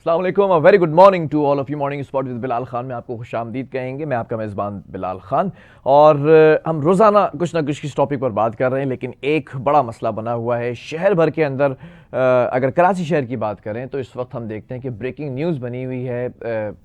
अस्सलाम वालेकुम, very good morning to all of you. Morning spot with Bilal Khan में आपको खुशामदीद कहेंगे। मैं आपका मेज़बान बिलाल खान और हम रोज़ाना कुछ ना कुछ किस टॉपिक पर बात कर रहे हैं, लेकिन एक बड़ा मसला बना हुआ है शहर भर के अंदर। अगर कराची शहर की बात करें तो इस वक्त हम देखते हैं कि ब्रेकिंग न्यूज़ बनी हुई है।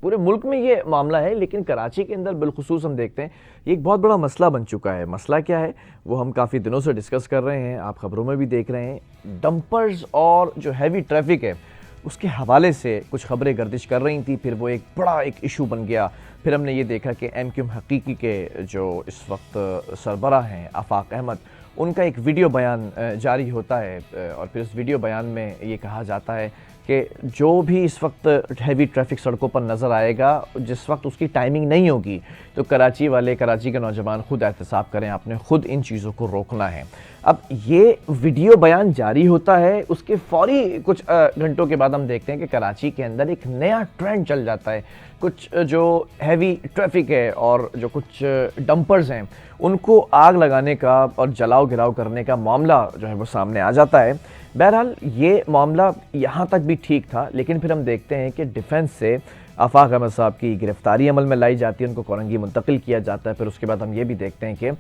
पूरे मुल्क में ये मामला है, लेकिन कराची के अंदर बिलखुसूस हम देखते हैं ये एक बहुत बड़ा मसला बन चुका है। मसला क्या है वो हम काफ़ी दिनों से डिस्कस कर रहे हैं, आप खबरों में भी देख रहे हैं। डंपर्स और जो हैवी ट्रैफिक है उसके हवाले से कुछ खबरें गर्दिश कर रही थी, फिर वो एक बड़ा एक इशू बन गया। फिर हमने ये देखा कि एमक्यूएम हकीकी के जो इस वक्त सरबराह हैं आफाक अहमद, उनका एक वीडियो बयान जारी होता है और फिर उस वीडियो बयान में ये कहा जाता है कि जो भी इस वक्त हैवी ट्रैफिक सड़कों पर नज़र आएगा, जिस वक्त उसकी टाइमिंग नहीं होगी, तो कराची वाले, कराची के नौजवान खुद एहतसाब करें, आपने खुद इन चीज़ों को रोकना है। अब ये वीडियो बयान जारी होता है, उसके फौरी कुछ घंटों के बाद हम देखते हैं कि कराची के अंदर एक नया ट्रेंड चल जाता है। कुछ जो हैवी ट्रैफिक है और जो कुछ डंपर्स हैं उनको आग लगाने का और जलाओ गिराव करने का मामला जो है वो सामने आ जाता है। बहरहाल ये मामला यहाँ तक भी ठीक था, लेकिन फिर हम देखते हैं कि डिफेंस से आफाक अहमद साहब की गिरफ्तारी अमल में लाई जाती है, उनको कोरंगी मुंतकिल किया जाता है। फिर उसके बाद हम ये भी देखते हैं कि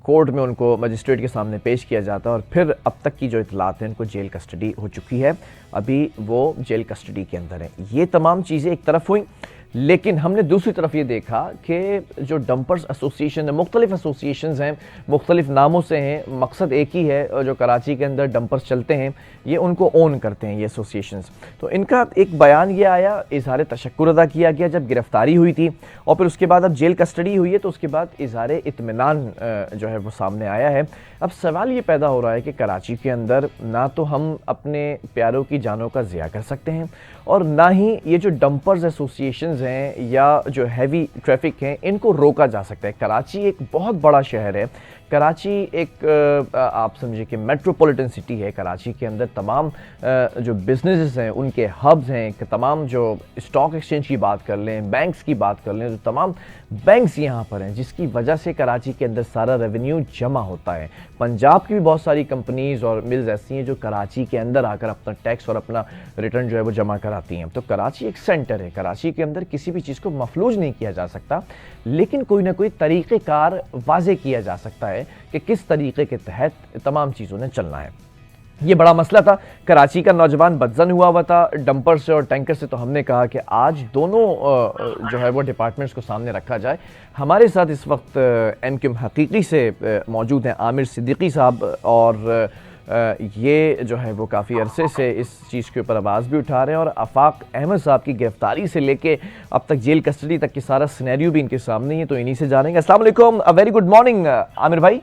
कोर्ट में उनको मजिस्ट्रेट के सामने पेश किया जाता है और फिर अब तक की जो इतलात हैं उनको जेल कस्टडी हो चुकी है, अभी वो जेल कस्टडी के अंदर है। ये तमाम चीज़ें एक तरफ हुई, लेकिन हमने दूसरी तरफ ये देखा कि जो डंपर्स एसोसिएशन है, मुख्तलिफ एसोसिएशंस हैं, मुख्तलिफ नामों से हैं, मकसद एक ही है, और जो कराची के अंदर डंपर्स चलते हैं ये उनको ओन करते हैं ये एसोसिएशंस। तो इनका एक बयान ये आया, इज़हार तशक्कुर अदा किया गया जब गिरफ्तारी हुई थी, और फिर उसके बाद अब जेल कस्टडी हुई है, तो उसके बाद इज़हार इत्मीनान जो है वो सामने आया है। अब सवाल ये पैदा हो रहा है कि कराची के अंदर ना तो हम अपने प्यारों की जानों का ज़िया कर सकते हैं, और ना ही ये जो डंपर्स एसोसिएशंस हैं या जो हैवी ट्रैफिक हैं इनको रोका जा सकता है। कराची एक बहुत बड़ा शहर है, कराची एक आप समझिए कि मेट्रोपॉलिटन सिटी है। कराची के अंदर तमाम जो बिजनेसेस हैं उनके हब्स हैं, तमाम जो स्टॉक एक्सचेंज की बात कर लें, बैंक्स की बात कर लें, तो तमाम बैंक्स यहाँ पर हैं, जिसकी वजह से कराची के अंदर सारा रेवेन्यू जमा होता है। पंजाब की भी बहुत सारी कंपनीज और मिल्स ऐसी हैं जो कराची के अंदर आकर अपना टैक्स और अपना रिटर्न जो है वो जमा कराती हैं। तो कराची एक सेंटर है, कराची के अंदर किसी भी चीज़ को मफलूज नहीं किया जा सकता, लेकिन कोई ना कोई तरीक़ेकार वाज़े किया जा सकता है कि किस तरीके के तहत तमाम चीज़ों ने चलना है। ये बड़ा मसला था, कराची का नौजवान बदजन हुआ था डंपर से और टैंकर से, तो हमने कहा कि आज दोनों जो है वो डिपार्टमेंट्स को सामने रखा जाए। हमारे साथ इस वक्त एमक्यूएम हकीकी से मौजूद हैं आमिर सिद्दीकी साहब, और ये जो है वो काफ़ी अरसे से इस चीज़ के ऊपर आवाज़ भी उठा रहे हैं, और आफाक अहमद साहब की गिरफ्तारी से लेके अब तक जेल कस्टडी तक की सारा सिनेरियो भी इनके सामने ही है, तो इन्हीं से जानेंगे। अस्सलाम वालेकुम, वेरी गुड मॉर्निंग आमिर भाई।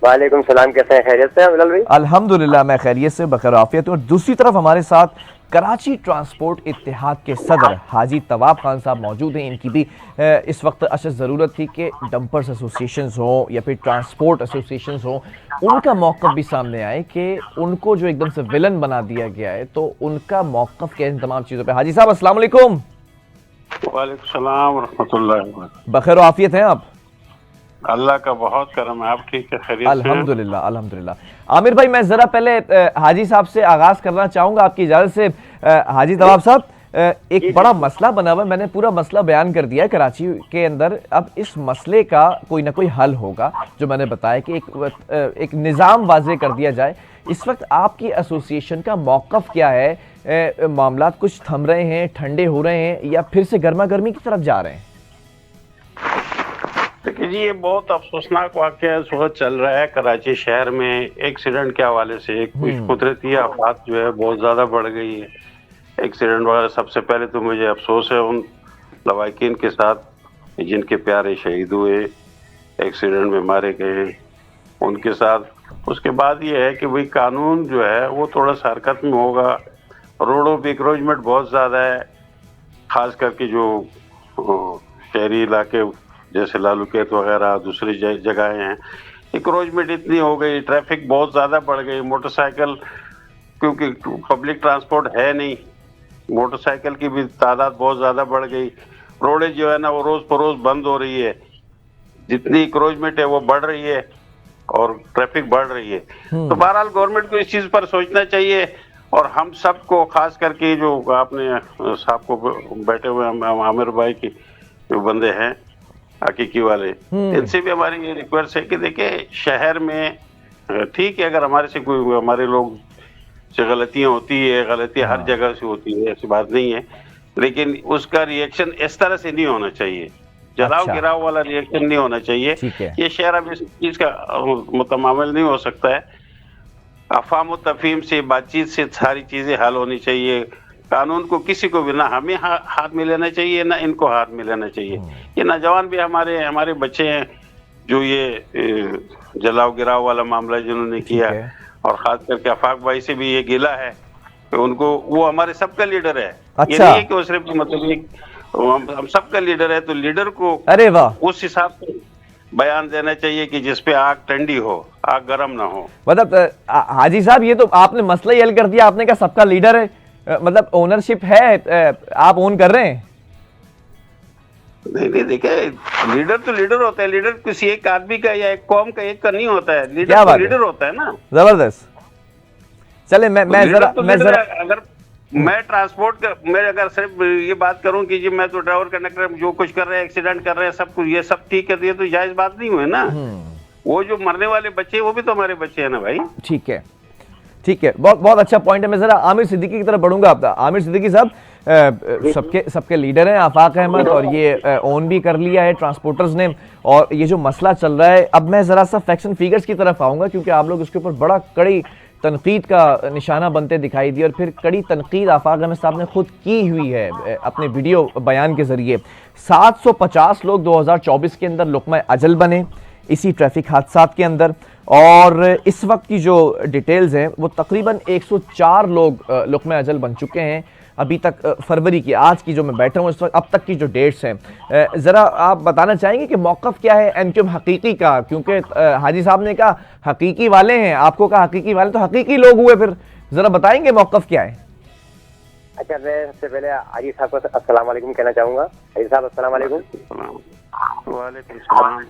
वालेकुम सलाम, कैसे हैं? खैरियत से हैं बिलाल भाई? अल्हम्दुलिल्लाह मैं खैरियत से बखैर आफियत हूँ। और दूसरी तरफ हमारे साथ कराची ट्रांसपोर्ट इत्तेहाद के सदर हाजी तवाब खान साहब मौजूद हैं। इनकी भी इस वक्त अशद ज़रूरत थी कि डंपर्स एसोसिएशंस हों या फिर ट्रांसपोर्ट एसोसिएशंस हों, उनका मौक़िफ़ भी सामने आए कि उनको जो एकदम से विलन बना दिया गया है, तो उनका मौक़िफ़ क्या है इन तमाम चीज़ों पर। हाजी साहब अस्सलाम वालेकुम। वालेकुम सलाम रहमतुल्लाह। बखैर आफियत हैं आप? अल्लाह का बहुत करम है, आप ठीक है? खैरियत से? अल्हम्दुलिल्लाह अल्हम्दुलिल्लाह। आमिर भाई, मैं ज़रा पहले हाजी साहब से आगाज़ करना चाहूँगा आपकी इजाज़त से। हाजी तवाब साहब, एक बड़ा मसला बना हुआ है, मैंने पूरा मसला बयान कर दिया है कराची के अंदर। अब इस मसले का कोई ना कोई हल होगा, जो मैंने बताया कि एक निज़ाम वाज़े कर दिया जाए। इस वक्त आपकी एसोसिएशन का मौक़िफ़ क्या है? मामलात कुछ थम रहे हैं, ठंडे हो रहे हैं, या फिर से गर्मा गर्मी की तरफ जा रहे हैं? देखिए जी, ये बहुत अफसोसनाक वाक़या इस वक्त चल रहा है कराची शहर में। एक्सीडेंट के हवाले से एक कुछ कुदरती आफत जो है बहुत ज़्यादा बढ़ गई है। एक्सीडेंट वगैरह, सबसे पहले तो मुझे अफसोस है उन लवाकिन के साथ जिनके प्यारे शहीद हुए, एक्सीडेंट में मारे गए, उनके साथ। उसके बाद ये है कि भाई कानून जो है वो थोड़ा सा हरकत में होगा। रोडों पे इंक्रोचमेंट बहुत ज़्यादा है, ख़ास करके जो शहरी इलाके जैसे लालूकेत वगैरह दूसरी जगहें हैं, इंक्रोचमेंट इतनी हो गई, ट्रैफिक बहुत ज़्यादा बढ़ गई। मोटरसाइकिल, क्योंकि पब्लिक ट्रांसपोर्ट है नहीं, मोटरसाइकिल की भी तादाद बहुत ज़्यादा बढ़ गई। रोडें जो है ना वो रोज़ बरोज़ बंद हो रही है, जितनी इंक्रोचमेंट है वो बढ़ रही है और ट्रैफिक बढ़ रही है। तो बहरहाल गवर्नमेंट को इस चीज़ पर सोचना चाहिए और हम सबको, खास करके जो आपने साहब को बैठे हुए आमिर भाई की जो बंदे हैं हकीकी वाले, इनसे भी हमारी ये रिक्वेस्ट है कि देखिए शहर में ठीक है, अगर हमारे से कोई, हमारे लोग से गलतियां होती है, गलतियां हर जगह से होती है, ऐसी बात नहीं है, लेकिन उसका रिएक्शन इस तरह से नहीं होना चाहिए, जलाव अच्छा। गिराव वाला रिएक्शन नहीं होना चाहिए। ठीक है। ये शहर अब इस चीज का मुतमामिल नहीं हो सकता है। अफाम तफहीम से, बातचीत से सारी चीजें हल होनी चाहिए। कानून को किसी को भी, ना हमें हाथ में लेना चाहिए, ना इनको हाथ में लेना चाहिए। ये नौजवान भी हमारे बच्चे हैं जो ये जलाव गिराव वाला मामला जिन्होंने किया, और खास करके आफाक भाई से भी ये गिला है कि उनको, वो हमारे सबका लीडर है। अच्छा। ये नहीं है कि वो सिर्फ मतलब एक हम सबका लीडर है, तो लीडर को अरे वाह, उस हिसाब से बयान देना चाहिए कि जिसपे आग ठंडी हो, आग गर्म ना हो। मतलब हाजी साहब ये तो आपने मसला ही हल कर दिया। आपने कहा सबका लीडर है, मतलब ओनरशिप है, आप ओन कर रहे हैं। नहीं देखिए, लीडर तो लीडर होता है, लीडर किसी एक आदमी का या एक कौम का एक का नहीं होता है, लीडर तो लीडर होता है ना। जबरदस्त। चले मैं जरा अगर मैं ट्रांसपोर्ट का, मैं अगर सिर्फ ये बात करूं कि जी मैं तो ड्राइवर कंडक्टर जो कुछ कर रहे हैं, एक्सीडेंट कर रहे हैं, सब कुछ ये सब ठीक है, तो जायज बात नहीं हुई ना। वो जो मरने वाले बच्चे, वो भी तो हमारे बच्चे हैं ना भाई। ठीक है, ठीक है, बहुत बहुत अच्छा पॉइंट है। मैं जरा आमिर सिद्दीकी की तरफ बढ़ूंगा। आपका आमिर सिद्दीकी साहब सबके लीडर हैं आफाक अहमद, और ये ओन भी कर लिया है ट्रांसपोर्टर्स ने, और ये जो मसला चल रहा है, अब मैं जरा सा फैक्ट्स एंड फिगर्स की तरफ आऊंगा, क्योंकि आप लोग इसके ऊपर बड़ा कड़ी तनकीद का निशाना बनते दिखाई दिए, और फिर कड़ी तनकीद आफाक अहमद साहब ने खुद की हुई है अपने वीडियो बयान के जरिए। 750 लोग 2024 के अंदर लुक़्मा अजल बने इसी ट्रैफिक हादसात के अंदर, और इस वक्त की जो डिटेल्स हैं वो तकरीबन 104 लोग लुक़्मा अजल बन चुके हैं अभी तक। फरवरी की, आज की जो मैं बैठा हूँ इस वक्त, अब तक की जो डेट्स हैं, ज़रा आप बताना चाहेंगे कि मौक़िफ़ क्या है एमक्यूएम हकीकी का? क्योंकि हाजी साहब ने कहा हकीकी वाले हैं, आपको कहा हकीकी वाले, तो हकीकी लोग हुए, फिर ज़रा बताएंगे मौक़िफ़ क्या है? अच्छा, मैं सबसे पहले हाजी साहब को अस्सलाम वालेकुम कहना चाहूँगा। हाजी साहब अस्सलाम वालेकुम। वालेकुम सलाम।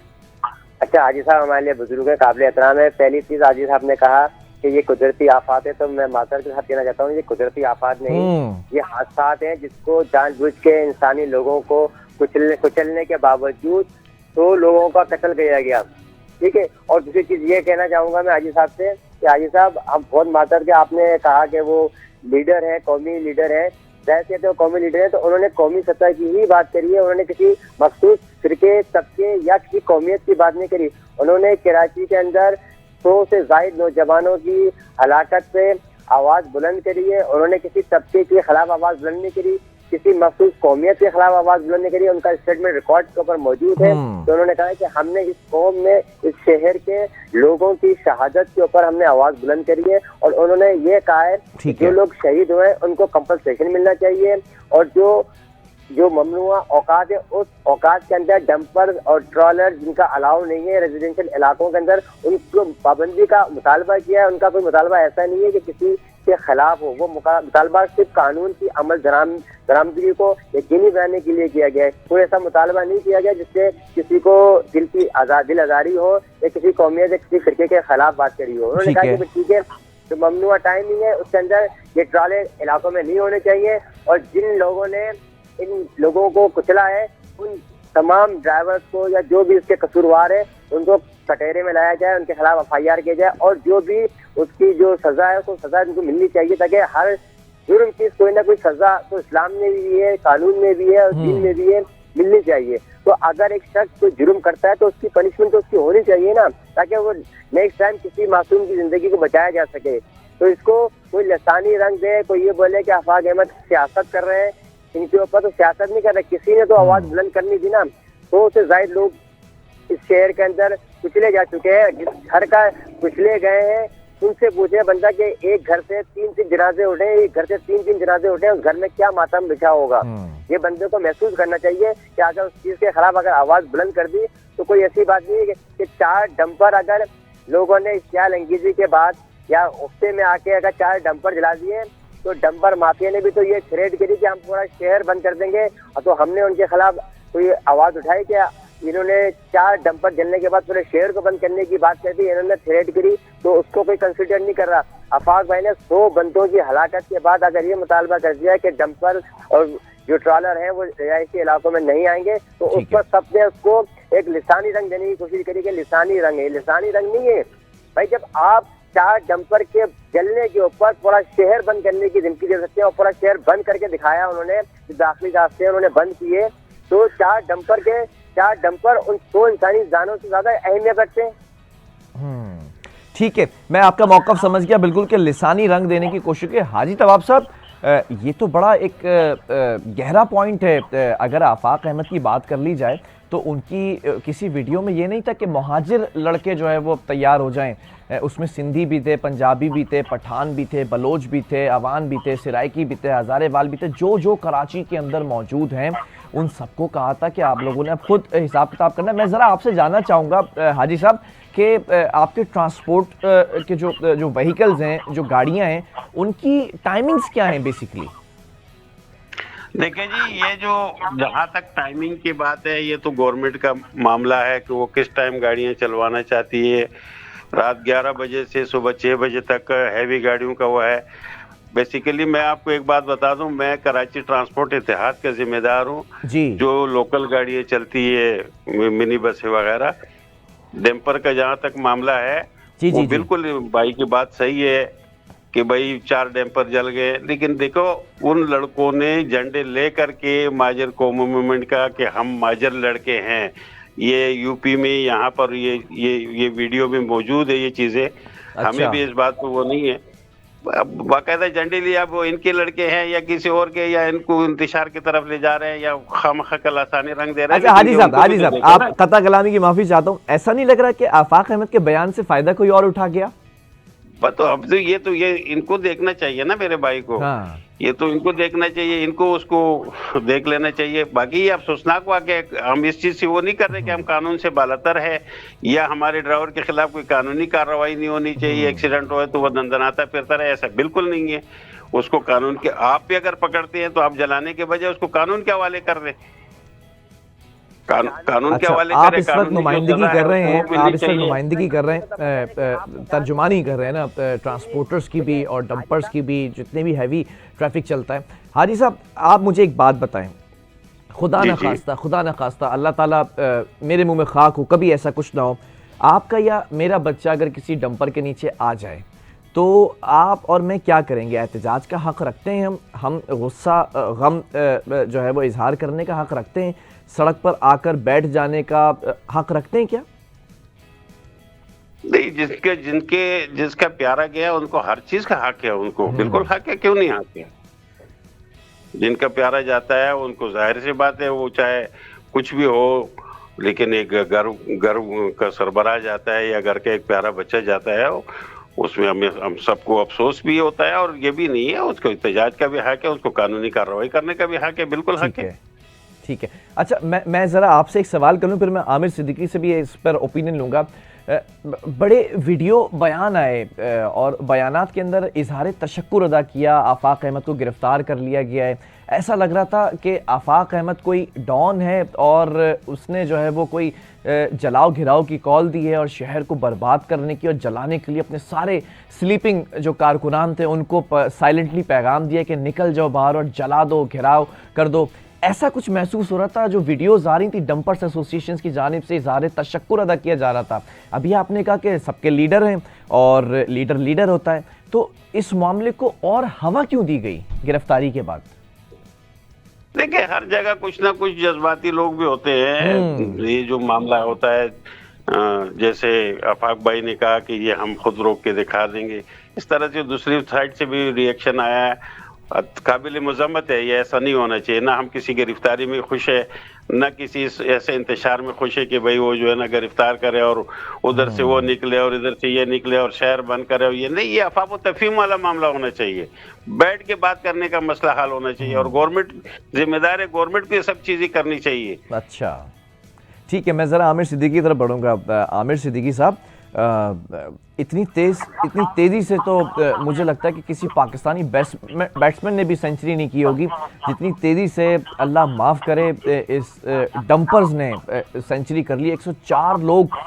अच्छा हाजी साहब, हमारे लिए बुजुर्ग है, काबिल एहतराम है। पहली चीज हाजी साहब ने कहा कि ये कुदरती आफात है, तो मैं मातर के साथ कहना चाहता हूँ, ये कुदरती आफात नहीं, ये हादसात हैं जिसको जानबूझ के इंसानी लोगों को कुचलने के बावजूद 100 लोगों का कत्ल किया गया। ठीक है। और दूसरी चीज ये कहना चाहूंगा मैं हाजी साहब से कि हाजी साहब, हम बहुत मातर के, आपने कहा कि वो लीडर है, कौमी लीडर है, जैसे तो कौमी लीडर है, तो उन्होंने कौमी सतह की ही बात करी है, उन्होंने किसी मखसूस फिरके, तबके या किसी कौमियत की बात नहीं करी। उन्होंने कराची के अंदर 100 से ज्यादा नौजवानों की हलाकत पे आवाज बुलंद करी है। उन्होंने किसी तबके के खिलाफ आवाज बुलंद नहीं करी, किसी मखसूस कौमियत के खिलाफ आवाज बुलंद नहीं करी। उनका स्टेटमेंट रिकॉर्ड के ऊपर मौजूद है। तो उन्होंने कहा कि हमने इस कौम में, इस शहर के लोगों की शहादत के ऊपर हमने आवाज बुलंद करी है, और उन्होंने ये कहा है कि जो लोग शहीद हुए उनको कंपनसेशन मिलना चाहिए, और जो ममनुआ औकात है, उस औकात के अंदर डंपर और ट्रॉलर जिनका अलाउ नहीं है रेजिडेंशियल इलाकों के अंदर, उनको पाबंदी का मुतालबा किया है। उनका कोई मुतालबा ऐसा नहीं है कि किसी के खिलाफ हो, वो मुतालबा सिर्फ कानून की अमल दरामदगी को यकीनी बनाने के लिए किया गया है। कोई ऐसा मुतालबा नहीं किया गया जिससे किसी को दिल आजारी हो या किसी कौमियत या किसी फिरके के खिलाफ बात करी हो। उन्होंने कहा कि ठीक है, जो ममनुआ टाइमिंग है उसके अंदर ये ट्रॉले इलाकों में नहीं होने चाहिए, और जिन लोगों ने इन लोगों को कुचला है उन तमाम ड्राइवर्स को या जो भी इसके कसूरवार है उनको कटहरे में लाया जाए, उनके खिलाफ FIR किया जाए, और जो भी उसकी जो सजा है उसको सजा उनको मिलनी चाहिए, ताकि हर जुर्म की कोई ना कोई सजा तो इस्लाम में भी है, कानून में भी है और दीन में भी है, मिलनी चाहिए। तो अगर एक शख्स कोई जुर्म करता है तो उसकी पनिशमेंट तो उसकी होनी चाहिए ना, ताकि वो नेक्स्ट टाइम किसी मासूम की जिंदगी को बचाया जा सके। तो इसको कोई लसानी रंग दे, कोई ये बोले कि आफाक अहमद सियासत कर रहे हैं इनके ऊपर, तो सियासत नहीं कर रहे, किसी ने तो आवाज बुलंद करनी थी ना। 100 से ज्यादा लोग इस शहर के अंदर कुचले जा चुके हैं, जिस घर का कुचले गए हैं उनसे पूछे बंदा कि एक घर से 3 जनाजे उठे, एक घर से 3 जनाजे उठे, उस घर में क्या मातम बिछा होगा। ये बंदे को महसूस करना चाहिए कि अगर उस चीज के खिलाफ अगर आवाज बुलंद कर दी तो कोई ऐसी बात नहीं है कि 4 डंपर अगर लोगों ने ख्याल अंगेजी के बाद या हफ्ते में आके अगर 4 डंपर जला दिए, तो डंपर माफिया ने भी तो ये थ्रेट करी कि हम पूरा शहर बंद कर देंगे, तो हमने उनके खिलाफ कोई आवाज उठाई क्या? इन्होंने 4 डंपर जलने के बाद पूरे शहर को बंद करने की बात कर दी, इन्होंने थ्रेट करी, तो उसको कोई कंसिडर नहीं कर रहा। आफाक भाई ने 100 बंदों की हलाकत के बाद अगर ये मुतालबा कर दिया कि डंपर और जो ट्रॉलर हैं वो रिहायशी इलाकों में नहीं आएंगे, तो उस पर सबने उसको एक लिसानी रंग देने की कोशिश करी कि लिसानी रंग है। लिसानी रंग नहीं है भाई, जब आप 4 डंपर के जलने के ऊपर पूरा शहर बंद करने की धमकी दे सकते हैं और पूरा शहर बंद करके दिखाया उन्होंने, दाखिली रास्ते उन्होंने बंद किए, तो 4 डंपर उन 100 इंसानी जानों से ज्यादा अहमियत रखते हैं। ठीक है, मैं आपका मौक़िफ़ समझ गया बिल्कुल कि लिसानी रंग देने की कोशिश की। हाजी तवाब साहब, ये तो बड़ा एक गहरा पॉइंट है। अगर आफाक अहमद की बात कर ली जाए तो उनकी किसी वीडियो में ये नहीं था कि मुहाजिर लड़के जो है वो तैयार हो जाएं। उसमें सिंधी भी थे, पंजाबी भी थे, पठान भी थे, बलोच भी थे, अवान भी थे, सिराइकी भी थे, हज़ारेवाल भी थे, जो कराची के अंदर मौजूद हैं उन सबको कहा था कि आप लोगों ने अब खुद हिसाब किताब करना। मैं ज़रा आपसे जानना चाहूँगा हाजी साहब कि आपके ट्रांसपोर्ट के जो व्हीकल्स हैं, जो गाड़ियाँ हैं, उनकी टाइमिंग्स क्या हैं बेसिकली? देखिए जी, ये जो जहाँ तक टाइमिंग की बात है, ये तो गवर्नमेंट का मामला है कि वो किस टाइम गाड़ियाँ चलवाना चाहती है। रात 11 बजे से सुबह 6 बजे तक हैवी गाड़ियों का वो है। बेसिकली मैं आपको एक बात बता दूं, मैं कराची ट्रांसपोर्ट इत्तेहाद का जिम्मेदार हूँ। जो लोकल गाड़ियाँ चलती है, मिनी बसें वगैरह, डैम्पर का जहाँ तक मामला है, वो बिल्कुल भाई की बात सही है कि भाई 4 डैम्पर जल गए, लेकिन देखो उन लड़कों ने झंडे ले करके माजर कौम मूवमेंट का कि हम माजर लड़के हैं, ये यूपी में यहाँ पर ये वीडियो में मौजूद है ये चीजें। अच्छा। हमें भी इस बात पर वो नहीं है, बाकायदा झंडे लिए अब वो इनके लड़के हैं या किसी और के, या इनको इंतशार की तरफ ले जा रहे हैं या खामखा का लासानी रंग दे रहे हैं। अच्छा हाजी साहब, आप कता कलामी की माफी चाहता हूँ, ऐसा नहीं लग रहा कि आफाक अहमद के बयान से फायदा कोई और उठा गया? तो अब तो ये इनको देखना चाहिए ना मेरे भाई को। हाँ। ये तो इनको देखना चाहिए, इनको उसको देख लेना चाहिए। बाकी ये अफसोसनाक वाकया, हम इस चीज से वो नहीं कर रहे कि हम कानून से बालातर है या हमारे ड्राइवर के खिलाफ कोई कानूनी कार्रवाई नहीं होनी चाहिए, एक्सीडेंट हो तो वह दंदनाता फिरता रहे, ऐसा बिल्कुल नहीं है। उसको कानून के, आप भी अगर पकड़ते हैं तो आप जलाने के बजाय उसको कानून के हवाले कर दें, कानून के हवाले आप इस वक्त नुमाइंदगी कर रहे हैं, आप इस वक्त नुमाइंदगी कर रहे हैं, तर्जुमानी कर रहे हैं ना ट्रांसपोर्टर्स की भी और डंपर्स की भी, जितने भी हैवी ट्रैफिक चलता है। हाजी साहब, आप मुझे एक बात बताएं, खुदा न खास्ता अल्लाह ताला मेरे मुंह में खाक हो, कभी ऐसा कुछ ना हो, आपका या मेरा बच्चा अगर किसी डंपर के नीचे आ जाए तो आप और मैं क्या करेंगे? एहतजाज का हक रखते हैं हम गुस्सा गम जो है वो इजहार करने का हक रखते हैं, सड़क पर आकर बैठ जाने का हक रखते हैं क्या? नहीं, जिसका प्यारा गया उनको हर चीज का हक है, उनको बिल्कुल हक है, क्यों नहीं हक है? जिनका प्यारा जाता है उनको जाहिर सी बात है, वो चाहे कुछ भी हो, लेकिन एक घर का सरबराह जाता है या घर का एक प्यारा बच्चा जाता है, उसमें हम सबको अफसोस भी होता है और ये भी नहीं है, उसको एहतजाज का भी हक है, उसको कानूनी कार्रवाई करने का भी हक है, बिल्कुल हक है। ठीक है। अच्छा, मैं ज़रा आपसे एक सवाल करूं, फिर मैं आमिर सिद्दीकी से भी इस पर ओपिनियन लूँगा। बड़े वीडियो बयान आए और बयानात के अंदर इजहार तशक्कुर अदा किया, आफाक अहमद को गिरफ्तार कर लिया गया है। ऐसा लग रहा था कि आफाक अहमद कोई डॉन है और उसने जो है वो कोई जलाओ घिराओ की कॉल दी है और शहर को बर्बाद करने की और जलाने के लिए अपने सारे स्लीपिंग जो कारकुनान थे उनको साइलेंटली पैगाम दिया कि निकल जाओ बाहर और जला दो, घिराव कर दो। ऐसा कुछ महसूस हो रहा था। जो वीडियोस आ रही थी डंपर्स एसोसिएशन की जानिब से इज़हार तशक्कुर अदा किया जा रहा था। अभी आपने कहा कि सबके लीडर हैं और लीडर होता है, तो इस मामले को और हवा क्यों दी गई गिरफ्तारी के बाद? देखिए, हर जगह कुछ ना कुछ जज्बाती लोग भी होते हैं। ये जो मामला होता है, जैसे आफाक भाई ने कहा कि ये हम खुद रोक के दिखा देंगे, इस तरह से दूसरी साइड से भी रिएक्शन आया है। काबिल मजम्मत है, ये ऐसा नहीं होना चाहिए। ना हम किसी गिरफ्तारी में खुश है, ना किसी ऐसे इंतशार में खुश है कि भाई वो जो है ना गिरफ्तार करे और उधर से वो निकले और इधर से ये निकले और शहर बंद करे। ये नहीं, ये अफवाह तफहीम वाला मामला होना चाहिए। बैठ के बात करने का मसला हल होना चाहिए और गवर्नमेंट जिम्मेदार है, गवर्नमेंट को ये सब चीजें करनी चाहिए। अच्छा, ठीक है, मैं जरा आमिर सिद्दीकी की तरफ बढ़ूंगा। आमिर सिद्दीकी साहब, इतनी तेज़ी से तो मुझे लगता है कि किसी पाकिस्तानी बैट्समैन ने भी सेंचुरी नहीं की होगी जितनी तेज़ी से, अल्लाह माफ़ करे, इस डंपर्स ने सेंचुरी कर ली। 104 लोग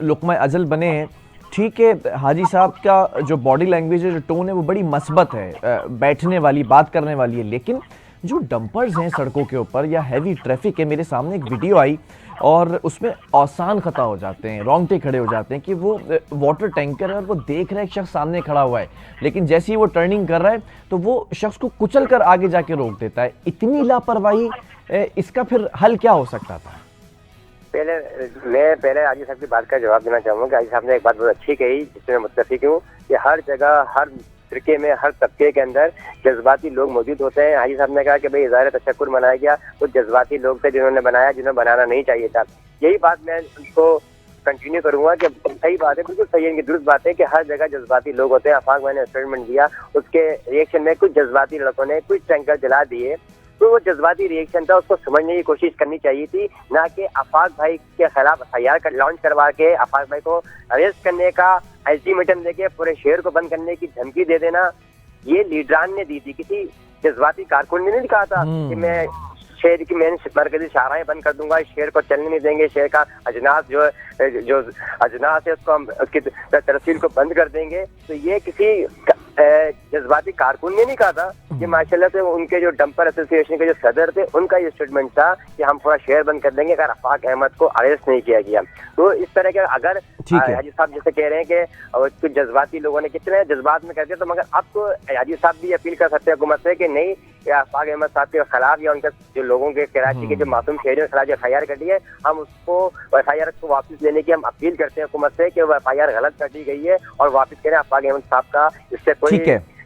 लुक़मा अजल बने हैं। ठीक है, हाजी साहब का जो बॉडी लैंग्वेज है, जो टोन है, वो बड़ी मस्बत है, बैठने वाली, बात करने वाली है। लेकिन जो डंपर्स हैं सड़कों के ऊपर या हैवी ट्रैफिक है, मेरे सामने एक वीडियो आई और उसमें आसान खता हो जाते हैं, रोंगटे खड़े हो जाते हैं कि वो वाटर टैंकर है और वो देख रहा है एक शख्स सामने खड़ा हुआ है, लेकिन जैसे ही वो टर्निंग कर रहा है तो वो शख्स को कुचल कर आगे जाके रोक देता है। इतनी लापरवाही, इसका फिर हल क्या हो सकता था? मैं पहले आजी साहब की बात का जवाब देना चाहूँगा। आजी साहब ने एक बात बहुत अच्छी कही जिसमें मैं मुत्तफिक हूँ कि हर जगह, हर फिरके में, हर तबके के अंदर जज्बाती लोग मौजूद होते हैं। हाजी साहब ने कहा कि भाई इज़हार तशक्कुर मनाया गया, वो जज्बाती लोग थे जिन्होंने बनाया, जिन्हें बनाना नहीं चाहिए था। यही बात मैं उनको कंटिन्यू करूंगा कि सही बात है, बिल्कुल सही है, इनकी दुरुस्त बात है कि हर जगह जज्बाती लोग होते हैं। आफाक मैंने स्टेटमेंट दिया, उसके रिएक्शन में कुछ जज्बाती लड़कों ने कुछ टैंकर जला दिए, तो वो जज्बाती रिएक्शन था, उसको समझने की कोशिश करनी चाहिए थी, ना कि आफाक भाई के खिलाफ एफआईआर लॉन्च करवा के आफाक भाई को अरेस्ट करने का अल्टीमेटम देके पूरे शहर को बंद करने की धमकी दे देना। ये लीडरान ने दी थी, किसी जज्बाती कारकुन ने नहीं कहा था कि मैं शहर की मेन मरकजी शाहराएं बंद कर दूंगा, शहर को चलने नहीं देंगे, शहर का अजनास जो अजनास है उसको हम उसकी तरसील को बंद कर देंगे। तो ये किसी जज्बाती कारकुन ने नहीं कहा था। ये माशाल्लाह से उनके जो डंपर एसोसिएशन के जो सदर थे, उनका ये स्टेटमेंट था कि हम पूरा शहर बंद कर देंगे अगर आफाक अहमद को अरेस्ट नहीं किया गया। तो इस तरह के अगर हाजी साहब जैसे कह रहे हैं कि कुछ जज्बाती लोगों ने कितने जज्बात में कर दिया, तो मगर अब तो हाजी साहब भी अपील कर सकते हैं हुकूमत से कि नहीं, आफाक अहमद साहब के खिलाफ या उनके जो लोगों के कराची के जो मासूम शहरियों के खिलाफ जो एफआईआर कटी है, हम उसको एफआईआर को वापस लेने की हम अपील करते हैं हुकूमत से कि वो एफआईआर गलत कटी गई है और वापस करें। आफाक अहमद साहब का इससे कोई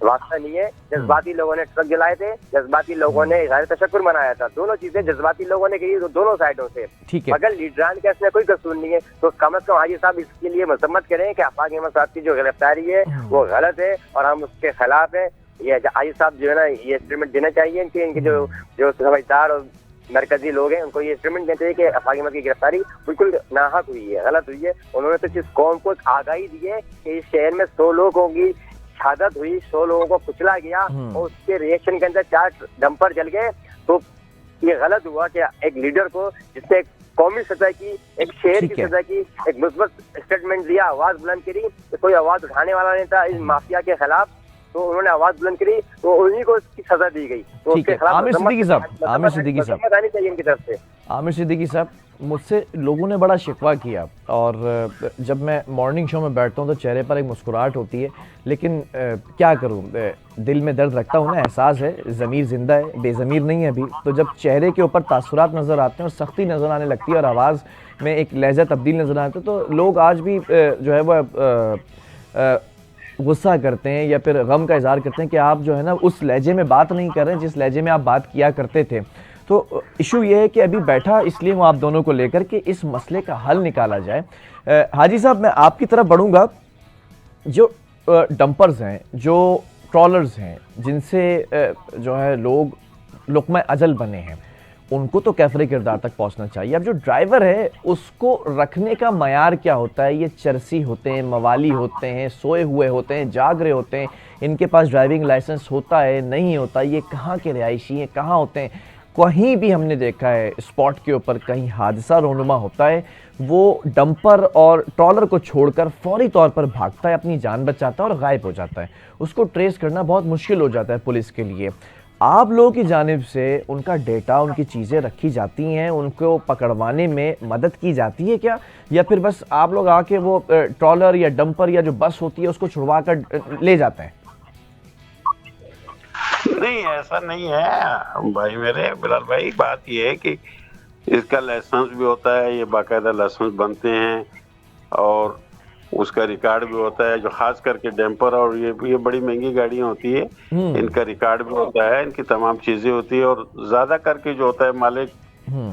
वास्ता नहीं है। जज्बाती लोगों ने ट्रक जलाए थे, जज्बाती लोगों ने इज़हार तशक्कुर मनाया था, दोनों चीजें जज्बाती लोगों ने की दोनों साइडों से। अगर लीडरान का इसमें कोई कसूर नहीं है तो कम से कम हाजी साहब इसके लिए मजम्मत करें कि आफाक अहमद साहब की जो गिरफ्तारी है वो गलत है और हम उसके खिलाफ है। ये हाजी साहब जो है ना, ये स्टेटमेंट देना चाहिए इनके जो समझदार और मरकजी लोग हैं, उनको ये स्टेटमेंट देना चाहिए कि आफाक अहमद की गिरफ्तारी बिल्कुल नाहक हुई है, गलत हुई है। उन्होंने तो इस कौम को आगाही दी है कि इस शहर में 100 लोगों की शहादत हुई, 100 लोगों को कुचला गया और उसके रिएक्शन के अंदर 4 डंपर जल गए। तो ये गलत हुआ कि एक लीडर को जिसने कौमी सतह की, एक शहर की सतह की एक मुस्बत स्टेटमेंट दिया, आवाज बुलंद करी, तो कोई आवाज उठाने वाला नहीं था इस माफिया के खिलाफ, तो उन्होंने आवाज बुलंद करी तो उन्हीं को इसकी सजा दी गई। तो उसके खिलाफ आमिर सिद्दीकी साहब, मुझसे लोगों ने बड़ा शिकवा किया और जब मैं मॉर्निंग शो में बैठता हूँ तो चेहरे पर एक मुस्कुराहट होती है, लेकिन क्या करूँ, दिल में दर्द रखता हूँ ना, एहसास है, ज़मीर जिंदा है, बेज़मीर नहीं है अभी। तो जब चेहरे के ऊपर तासुरात नज़र आते हैं और सख्ती नज़र आने लगती है और आवाज़ में एक लहजा तब्दील नज़र आता है, तो लोग आज भी जो है वह गुस्सा करते हैं या फिर गम का इजहार करते हैं कि आप जो है ना उस लहजे में बात नहीं कर रहे हैं जिस लहजे में आप बात किया करते थे। तो इशू ये है कि अभी बैठा इसलिए हूँ आप दोनों को लेकर के इस मसले का हल निकाला जाए। हाजी साहब, मैं आपकी तरफ बढ़ूंगा। जो डंपर्स हैं, जो ट्रॉलर्स हैं, जिनसे जो है लोग लुक़्मा अजल बने हैं, उनको तो कैफरे किरदार तक पहुंचना चाहिए। अब जो ड्राइवर है उसको रखने का मयार क्या होता है? ये चरसी होते हैं, मवाली होते हैं, सोए हुए होते हैं, जाग रहे होते हैं, इनके पास ड्राइविंग लाइसेंस होता है, नहीं होता, ये कहाँ के रिहायशी हैं, कहाँ होते हैं? कहीं भी हमने देखा है स्पॉट के ऊपर कहीं हादसा रोनुमा होता है, वो डंपर और ट्रॉलर को छोड़कर फौरी तौर पर भागता है, अपनी जान बचाता है और गायब हो जाता है। उसको ट्रेस करना बहुत मुश्किल हो जाता है पुलिस के लिए। आप लोगों की जानिब से उनका डेटा, उनकी चीज़ें रखी जाती हैं, उनको पकड़वाने में मदद की जाती है क्या, या फिर बस आप लोग आके वो ट्रॉलर या डंपर या जो बस होती है उसको छुड़वा कर ले जाते हैं? नहीं, ऐसा नहीं है भाई मेरे बिलाल भाई। बात ये है कि इसका लाइसेंस भी होता है, ये बाकायदा लाइसेंस बनते हैं और उसका रिकॉर्ड भी होता है। जो खास करके डैम्पर और ये बड़ी महंगी गाड़ियां होती है, इनका रिकॉर्ड भी होता है, इनकी तमाम चीजें होती है। और ज्यादा करके जो होता है मालिक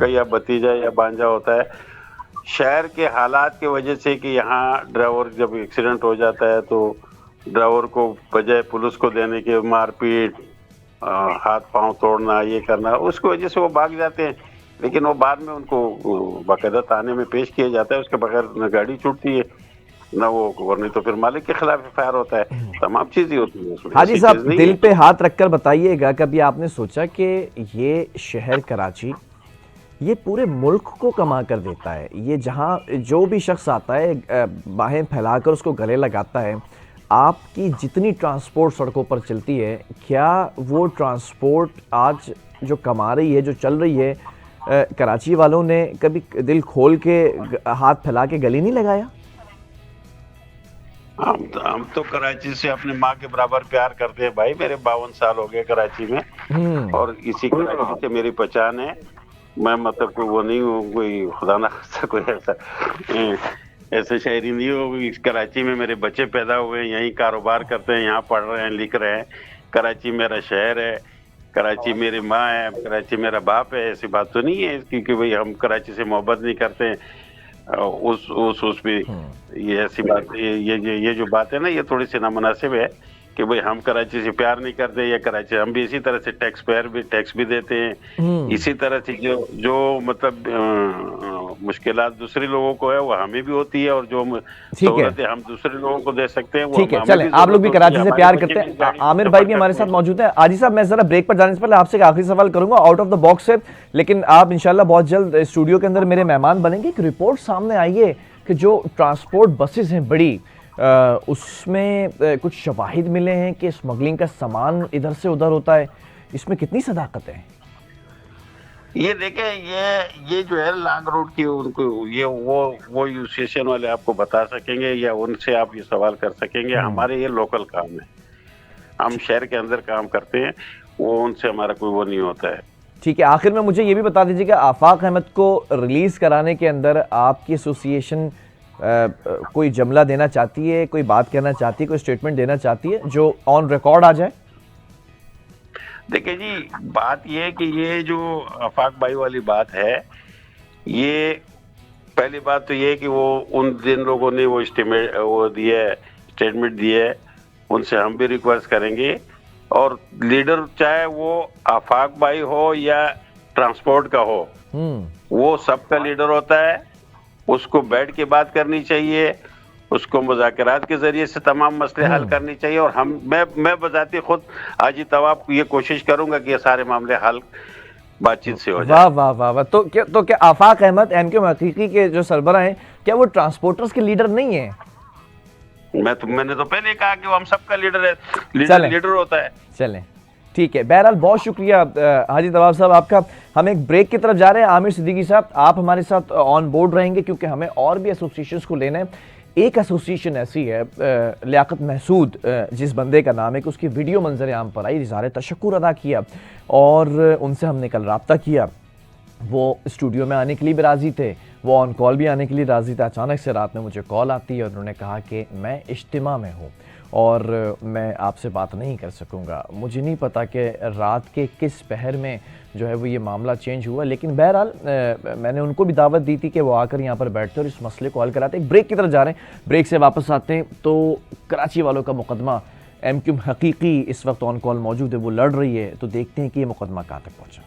का या भतीजा या भांजा होता है। शहर के हालात की वजह से कि यहाँ ड्राइवर जब एक्सीडेंट हो जाता है तो ड्राइवर को बजाय पुलिस को देने के मारपीट, हाथ पांव तोड़ना, ये करना, उसकी वजह से वो भाग जाते हैं। लेकिन वो बाद में उनको बाकायदा थाने में पेश किया जाता है, उसके बगैर न गाड़ी छूटती है ना वो, वरना तो फिर मालिक के खिलाफ एफआईआर होता है, तमाम चीजें होती हैं। हाजी साहब, दिल पे हाथ रखकर बताइएगा, कभी आपने सोचा कि ये शहर कराची, ये पूरे मुल्क को कमा कर देता है। ये जहाँ जो भी शख्स आता है बाहें फैलाकर उसको गले लगाता है। आपकी जितनी ट्रांसपोर्ट सड़कों पर चलती है, क्या वो ट्रांसपोर्ट आज जो कमा रही है, जो चल रही है, कराची वालों ने कभी दिल खोल के हाथ फैला के गले नहीं लगाया? हम तो कराची से अपने माँ के बराबर प्यार करते हैं भाई। मेरे 52 साल हो गए कराची में, और इसी कराची से मेरी पहचान है। मैं मतलब कोई वो नहीं हूँ, कोई खुदा ना खास्ता कोई ऐसे शहरी नहीं हो। इस कराची में मेरे बच्चे पैदा हुए हैं, यहीं कारोबार करते हैं, यहाँ पढ़ रहे हैं, लिख रहे हैं। कराची मेरा शहर है, कराची मेरी माँ है, कराची मेरा बाप है। ऐसी बात तो नहीं है क्योंकि भाई हम कराची से मोहब्बत नहीं करते हैं। उस भी ये ऐसी बात, ये जो बात है ना, ये थोड़ी सी नामुनासिब है कि भाई हम कराची से प्यार नहीं करते या कराची। हम भी इसी तरह से टैक्स भी देते हैं। इसी तरह से जो मतलब मुश्किलात दूसरे लोगों को है वो हमें भी होती है, और जो सहूलतें हम दूसरे लोगों को दे सकते हैं वो ठीक है। चलें, आप लोग भी कराची से प्यार करते हैं। आमिर भाई भी हमारे साथ मौजूद है। आजी साहब, मैं जरा ब्रेक पर जाने से पहले आपसे एक आखिरी सवाल करूंगा आउट ऑफ द बॉक्स से, लेकिन आप इंशाल्लाह बहुत जल्द स्टूडियो के अंदर मेरे मेहमान बनेंगे। एक रिपोर्ट सामने आई है कि जो ट्रांसपोर्ट बसेस हैं बड़ी, उसमें कुछ शवाहिद मिले हैं कि स्मगलिंग का सामान इधर से उधर होता है। इसमें कितनी सदाकत है? ये देखें, ये जो है लॉन्ग रूट की, उनको ये वो एसोसिएशन वाले आपको बता सकेंगे या उनसे आप ये सवाल कर सकेंगे। हमारे ये लोकल काम है, हम शहर के अंदर काम करते हैं, वो उनसे हमारा कोई वो नहीं होता है। ठीक है, आखिर में मुझे ये भी बता दीजिए कि आफाक अहमद को रिलीज कराने के अंदर आपकी एसोसिएशन कोई जुमला देना चाहती है, कोई बात कहना चाहती है, कोई स्टेटमेंट देना चाहती है जो ऑन रिकॉर्ड आ जाए? देखिए जी, बात ये है कि ये जो आफाक भाई वाली बात है, ये पहली बात तो ये है कि वो उन जिन लोगों ने वो स्टेटमेंट दिए, उनसे हम भी रिक्वेस्ट करेंगे। और लीडर चाहे वो आफाक भाई हो या ट्रांसपोर्ट का हो, वो सबका लीडर होता है। उसको बैठ के बात करनी चाहिए, उसको मुज़ाकरात के जरिए से तमाम मसले हल करनी चाहिए। और मैं बजाती खुद आज ही तवाब ये कोशिश करूंगा कि ये सारे मामले हल बातचीत से हो जाए। वाह वाह वाह वाह। तो क्या आफाक अहमद एमक्यूएम हकीकी के जो सरबराह हैं, क्या वो ट्रांसपोर्टर्स के लीडर नहीं है? मैंने तो पहले कहा कि वो हम सबका लीडर है, लीडर होता है। चलें, ठीक है। बहरहाल बहुत शुक्रिया हाजी तवाब साहब आपका। हम एक ब्रेक की तरफ जा रहे हैं। आमिर सिद्दीकी साहब, आप हमारे साथ ऑन बोर्ड रहेंगे क्योंकि हमें और भी एसोसिएशंस को लेना है। एक एसोसिएशन ऐसी है, लियाकत महसूद जिस बंदे का नाम है, कि उसकी वीडियो मंजर आम पर आई, इज़हार तशक्कुर अदा किया और उनसे हमने कल रब्ता किया। वो स्टूडियो में आने के लिए भी राज़ी थे, वो ऑन कॉल भी आने के लिए राज़ी थे। अचानक से रात में मुझे कॉल आती है और उन्होंने कहा कि मैं इज्तिमा में हूँ और मैं आपसे बात नहीं कर सकूँगा। मुझे नहीं पता कि रात के किस पहर में जो है वो ये मामला चेंज हुआ, लेकिन बहरहाल मैंने उनको भी दावत दी थी कि वो आकर यहाँ पर बैठते और इस मसले को हल कराते। एक ब्रेक की तरफ जा रहे हैं, ब्रेक से वापस आते हैं तो कराची वालों का मुकदमा, एमक्यूएम हकीकी इस वक्त ऑन कॉल मौजूद है, वो लड़ रही है, तो देखते हैं कि ये मुकदमा कहाँ तक पहुँचा।